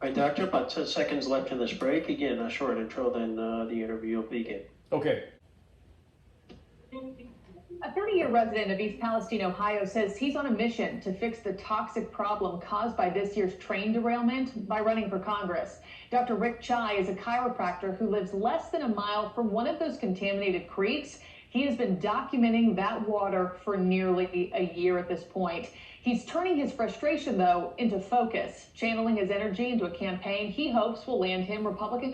Hi, Doctor. About 10 seconds left in this break. Again, a short intro, then the interview will begin. Okay. A 30-year resident of East Palestine, Ohio, says he's on a mission to fix the toxic problem caused by this year's train derailment by running for Congress. Dr. Rick Chai is a chiropractor who lives less than a mile from one of those contaminated creeks. He has been documenting that water for nearly a year at this point. He's turning his frustration, though, into focus, channeling his energy into a campaign he hopes will land him Republican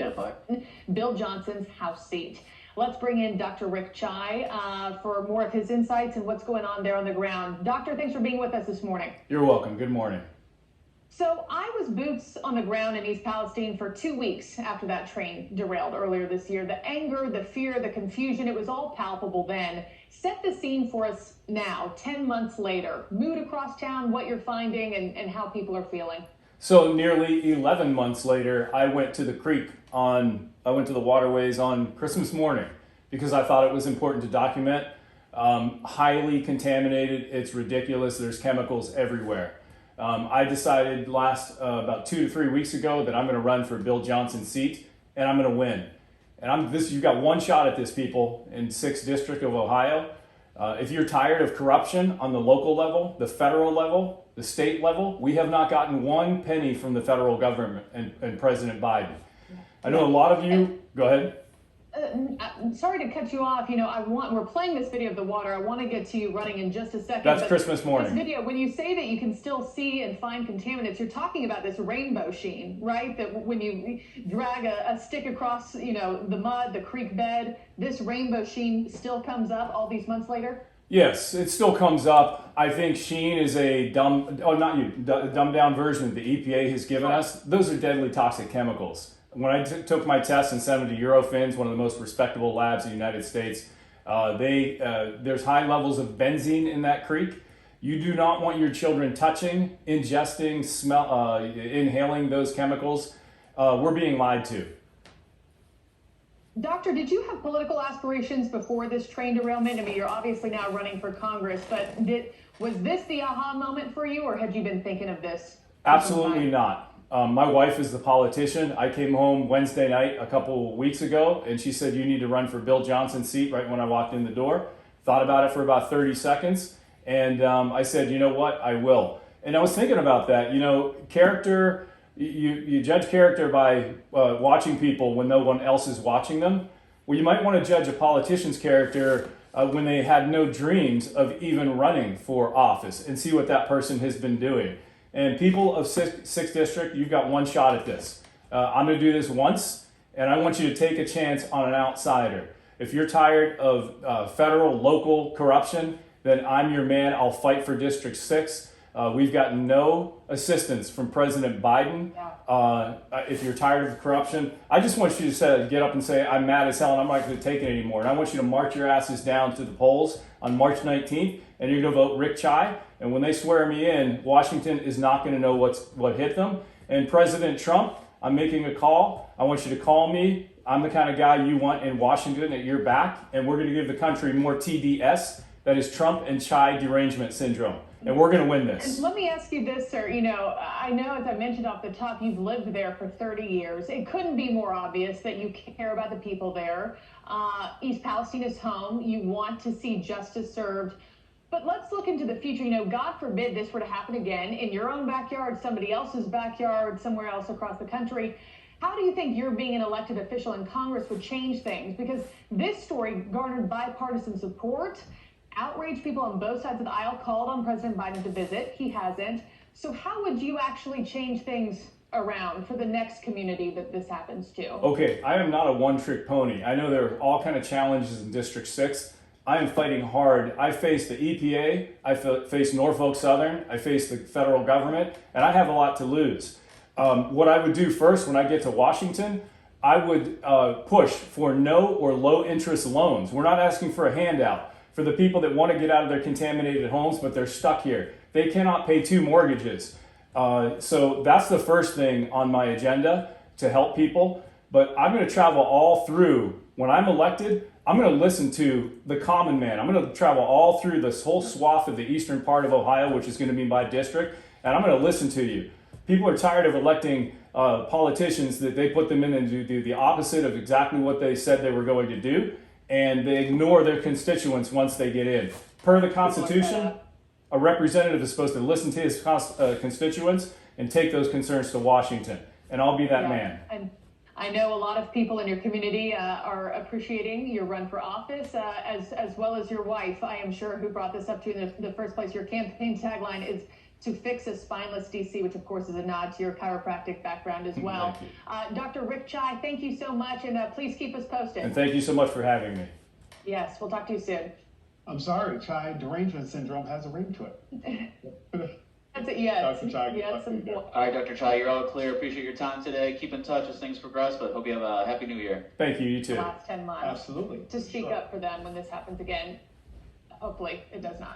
Bill Johnson's House seat. Let's bring in Dr. Rick Chai for more of his insights and what's going on there on the ground. Doctor, thanks for being with us this morning. You're welcome. Good morning. So I was boots on the ground in East Palestine for 2 weeks after that train derailed earlier this year. The anger, the fear, the confusion, it was all palpable then. Set the scene for us now, 10 months later. Mood across town, what you're finding, and how people are feeling. So nearly 11 months later, I went to the creek I went to the waterways on Christmas morning because I thought it was important to document. Highly contaminated, it's ridiculous, there's chemicals everywhere. I decided about 2 to 3 weeks ago that I'm gonna run for Bill Johnson's seat and I'm gonna win. And you've got one shot at this, people, in 6th District of Ohio. If you're tired of corruption on the local level, the federal level, the state level, we have not gotten 1 penny from the federal government and President Biden. I know a lot of you, go ahead. Sorry to cut you off. We're playing this video of the water. I want to get to you running in just a second. That's Christmas morning. This video, when you say that you can still see and find contaminants, you're talking about this rainbow sheen, right? That when you drag a stick across, the mud, the creek bed, this rainbow sheen still comes up all these months later? Yes, it still comes up. I think sheen is a dumbed down version that the EPA has given us. Those are deadly toxic chemicals. When I took my test and sent them to Eurofins, one of the most respectable labs in the United States, there's high levels of benzene in that creek. You do not want your children touching, ingesting, inhaling those chemicals. We're being lied to. Doctor, did you have political aspirations before this train derailment? I mean, you're obviously now running for Congress, but was this the aha moment for you, or had you been thinking of this? Absolutely not. My wife is the politician. I came home Wednesday night a couple weeks ago, and she said, you need to run for Bill Johnson's seat right when I walked in the door. Thought about it for about 30 seconds, and I said, you know what, I will. And I was thinking about that. Character, you judge character by watching people when no one else is watching them. Well, you might want to judge a politician's character when they had no dreams of even running for office and see what that person has been doing. And people of 6th District, you've got one shot at this. I'm going to do this once, and I want you to take a chance on an outsider. If you're tired of federal, local corruption, then I'm your man. I'll fight for District 6. We've gotten no assistance from President Biden. If you're tired of corruption, I just want you to get up and say, I'm mad as hell and I'm not going to take it anymore. And I want you to march your asses down to the polls on March 19th, and you're going to vote Rick Chai. And when they swear me in, Washington is not going to know what hit them. And President Trump, I'm making a call. I want you to call me. I'm the kind of guy you want in Washington at your back. And we're going to give the country more TDS, that is Trump and Chai derangement syndrome. And we're going to win this. And let me ask you this, sir. I know, as I mentioned off the top, you've lived there for 30 years. It couldn't be more obvious that you care about the people there. East Palestine is home. You want to see justice served. But let's look into the future. God forbid this were to happen again in your own backyard, somebody else's backyard, somewhere else across the country. How do you think your being an elected official in Congress would change things? Because this story garnered bipartisan support. Outraged people on both sides of the aisle called on President Biden to visit. He hasn't. So how would you actually change things around for the next community that this happens to? Okay, I am not a one-trick pony. I know there are all kind of challenges in District 6. I am fighting hard. I face the EPA, I face Norfolk Southern, I face the federal government, and I have a lot to lose. What I would do first when I get to Washington, I would push for no or low interest loans. We're not asking for a handout. For the people that want to get out of their contaminated homes, but they're stuck here. They cannot pay 2 mortgages. So that's the first thing on my agenda to help people. But I'm going to travel all through. When I'm elected, I'm going to listen to the common man. I'm going to travel all through this whole swath of the eastern part of Ohio, which is going to be my district, and I'm going to listen to you. People are tired of electing politicians that they put them in and do the opposite of exactly what they said they were going to do, and they ignore their constituents once they get in. Per the Constitution, a representative is supposed to listen to his constituents and take those concerns to Washington, and I'll be that man. And I know a lot of people in your community are appreciating your run for office, as well as your wife, I am sure, who brought this up to you in the first place. Your campaign tagline is to fix a spineless DC, which of course is a nod to your chiropractic background as well. Dr. Rick Chai, thank you so much, and please keep us posted. And thank you so much for having me. Yes, we'll talk to you soon. I'm sorry, Chai derangement syndrome has a ring to it. That's it, yes. Dr. Chai, yes, All right, Dr. Chai, you're all clear. Appreciate your time today. Keep in touch as things progress, but hope you have a happy new year. Thank you, you the too. last 10 months. Absolutely. To speak up for them when this happens again. Hopefully it does not.